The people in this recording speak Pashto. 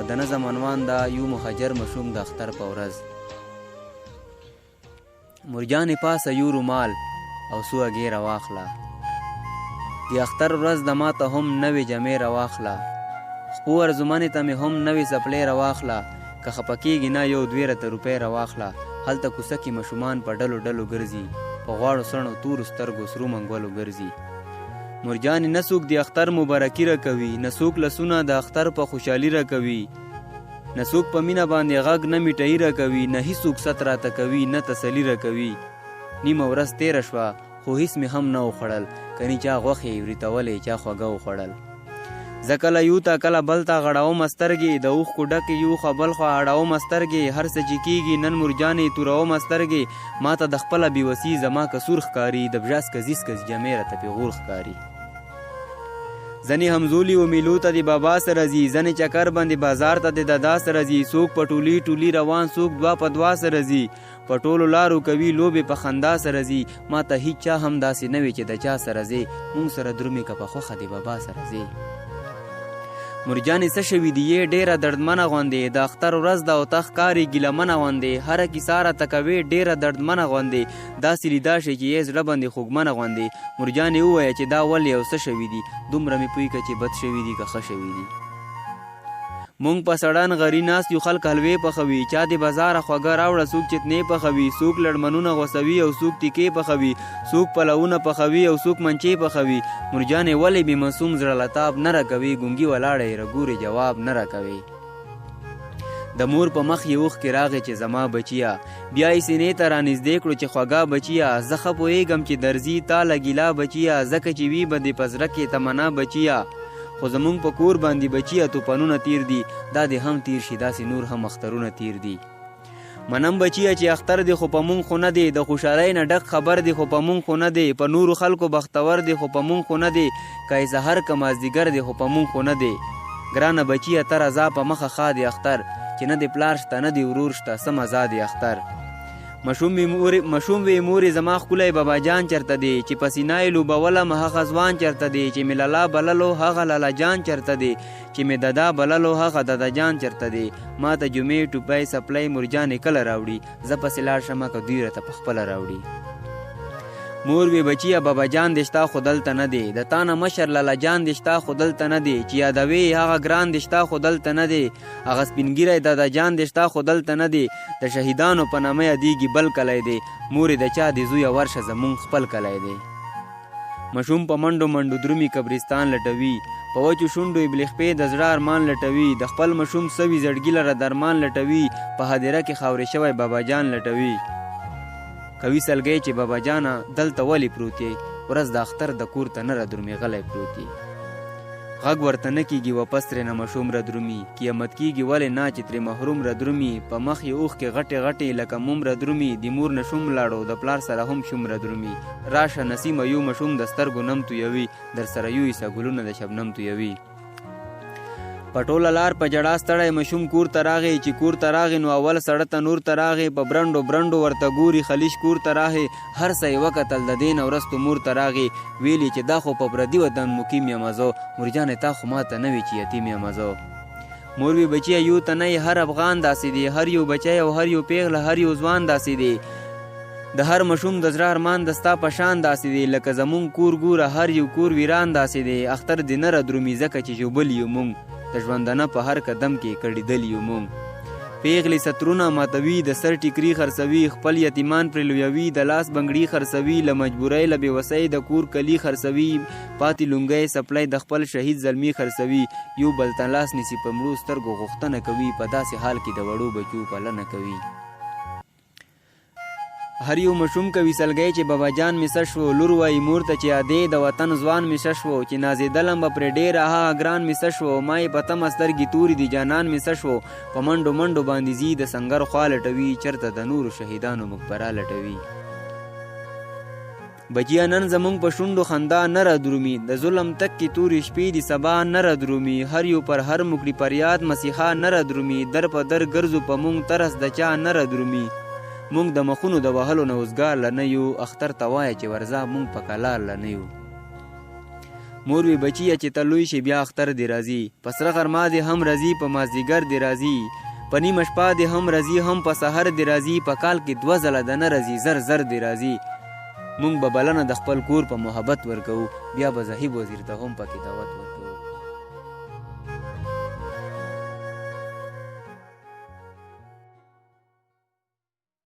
د نظم عنوان دا یو مهاجر مشوم د اختر په ورځ. مرجانې پاسه یو رومال او څو هګۍ راواخله، د اختر ورځ د ماته هم نوې جامې راواخله، خپو ارزومنې ته مې هم نوې څپلۍ راواخله، که خفه کېږي نه یو 2 روپۍ راواخله. هلته کوڅه کې ماشومان په ډلو ډلو ګرځي، په غواړو سڼو تورو سترګو سرو منګولو ګرځي. مرجانې نه څوک د اختر مبارکي راکوي، نه څوک لاسونه د اختر په خوشحالي راکوي، نه څوک په مینه باندې غږ نه میټایي راکوي، نه هیڅوک ست راته کوي نه تسلي راکوي. نیمه ورځ تېره شوه خو هیڅ مې هم نه وخوړل، کني چا غوښې وریتولې چا خوږه وخوړل. زه کله یو ته کله بل ته غړوم سترګې، د اوښکو ډکې یو خوا بل خوا اړوم سترګې، هر څه چې کېږي نن مرجانې توروم سترګې. ما ته د خپله بېوسي زما کسور ښکاري، د بژاس کزیز کز جامې راته پیغور ښکاري. ځنې همزولي و میلو ته د بابا سره ځي، ځنې چکر باندې بازار ته د دادا سره ځي، څوک په ټولي ټولي روان څوک 2 په 2 سره ځي، په ټولو لارو کوي لوبې په خندا سره ځي. ما ته هیڅ چا هم داسې نه وي چې د چا سره ځي، مونږ سره درومې که په خوښه د بابا سره ځي. مرجانې څه شوي دي یې ډېره دردمنه غوندې، د اختر ورځ ده او ته ښکارې ګیلمنه غوندې، هره کیسه راته کوې ډېره دردمنه غوندې، داسې لیدا شي چې یې زړه باندې خوږمنه غوندې. مرجانې ووایه چې دا ولې او څه شوي دي، دومره مې پوی که چې بد شوي دي که ښه شوي دي. مونږ په سړن غري ناست یو، خلک حلوې پخوي، چا د بازاره خوږه راوړه، څوک چتنې پخوي، څوک لړمنونه غوڅوي او څوک تیکې پخوي، څوک پلوونه پخوي او څوک منچې پخوي. مرجانې ولې بې معصوم زړه لتاب نه راکوي، ګونګي ولاړه یې رګورې جواب نه راکوي. د مور په مخ یې اوښکې راغې چې زما بچیه، بیا یې سینې ته رانږدې کړو چې خوږه بچیه، زه ښه پوهېږم چې درځي تا له ګیله بچیه، ځکه چې وي به دې په زړه کې تمنا بچیه. خو زمونږ په کور باندې بچیه توپانونه تیر دي، دا دې هم تیر شي داسې نور هم اخترونه تیر دي. منم بچیه چې اختر دی خو په مونږ خو نه دی، د خوشحالۍ نه ډک خبر دی خو په مونږ خو نه دی، په نورو خلکو بختور دی خو په مونږ خو نه دی، که یې سحر که مازدیګر دی خو په مونږ خو نه دی. ګرانه بچیه ته رضا په مخه ښه دی اختر، چې نه دی پلار شته نه دی ورور شته څه مزه دی اختر. مشوم وی مورې زما ښکلی بابا جان چرته دی، چې په سینه یې لوبولم هغه ځوان چرته دی، چې مې لالا بللو هغه لالا جان چرته دی، چې مې ددا بللو هغه ددا جان چرته دی. ما ته جمعې ټوپۍ سپلۍ مرجانې کله راوړي، زه پسې لاړ شمه که دوی راته پخپله راوړي. مور وی بچیه بابا جان دې شته خو دلته نه دی، د تا نه مشر لالا جان دې شته خو دلته نه دی، چې یادوې هغه ګران دې شته خو دلته نه دی، هغه سپینګیری دادا جان دې شته خو دلته نه دی، د شهیدانو په نامه یادیږي بل کلی دی، مورې د چا دې زویه ورشه زمونږ خپل کلی دی. مشوم په منډو منډو درومي قبرستان لټوي، په وچو شونډو یې بلخپې د زړه ارمان لټوي، د خپل مشوم سوي زړګي لره درمان لټوي، په هدیره کې خاورې شوی بابا جان لټوي. کوي سلګی چې بابا جانه دلته ولې پروت یې، ورځ د اختر د کور ته نه رادرومې غلی پروت یې. غږ ورته نه کېږي واپس ترې نه مشوم رادرومي، قیامت کېږي ولې نه چې ترې محروم رادرومي، په مخ یې اوښکې غټې غټې لکه موم رادرومي، د مور نه شوم لاړو د پلار سره هم شوم رادرومي. راشه نسیمه یو مشوم د سترګو نم تویوي، در سره یو عیسه ګلونه د شبنم تویوي. په ټوله لار په جړا ستړی مشوم کور ته راغی، چې کور ته راغی نو اول سړه تنور ته راغی، په برنډو برنډو ورته ګوري خلیش کور ته راغی، هر څه یې وکتل د دې نه وروستو مور ته راغی، ویلي چې دا خو په پردي وطن مقیم یم زه، مرجانې تا خو ماته نه وي چې یتیم یم زه. مور وی بچیه یو ته نه هر افغان داسې دی، هر یو بچی او هر یو پیغله هر یو ځوان داسې دی، د هر مشوم د زړه ارمان د ستا په شان داسې دی، لکه زمونږ کور ګوره هر یو کور ویران داسې دی، اختر دې نه رادرومي ځکه چې ژوبل یو مونږ، د ژوندانه په هر قدم کې کړېدل یو مونږ. پیغلې سترونه ماتوي، د سر ټیکري خرڅوي، خپل یتیمان پرې لویوي، د لاس بنګړي خرڅوي، له مجبورۍ له بېوسۍ د کور کلي خرڅوي، پاتې لونګۍ سپلی د خپل شهید زلمي خرڅوي، یو بل ته لاس نیسي په مړو سترګو غوښتنه کوي، په داسې حال کې د وړو بچو پالنه کوي. هر یو مشوم کوي سلګی چې بابا جان مې څه شو، لور وایي مور ته چې ادې د وطن ځوان مې څه شو، چې نازېدلم به پرې ډېر هغه ګران مې څه شو، ما یې په تمه سترګې تورې دي جانان مې څه شو، په منډو منډو باندې ځي د سنګر خوا لټوي، چېرته د نورو شهیدانو مقبره لټوي. بچیه نن زمونږ په شونډو خندا نه رادرومي، د ظلم تک کې تورې شپې دي سبا نه رادرومي، هر یو پر هر مکړي پریاد مسیحا نه رادرومي، در په در ګرځو په مونږ ترس د چا نه رادرومي، مونږ د مخونو د وهلو نه اوزګار له نه یو، اختر ته وایه چې ورځه مونږ په کلار له نه یو. مور وی بچیه چې ته لوی شي بیا اختر دې راځي په سره غرمه دې هم راځي په مازدیګر دې راځي په نیمه شپه دې هم راځي هم په سحر دې راځي په کال کې 2 ځله د نه راځي زر زر دې راځي مونږ به بلنه د خپل کور په محبت ورکوو بیا به زهیب وزیر ته هم پکې دعوت ورکوو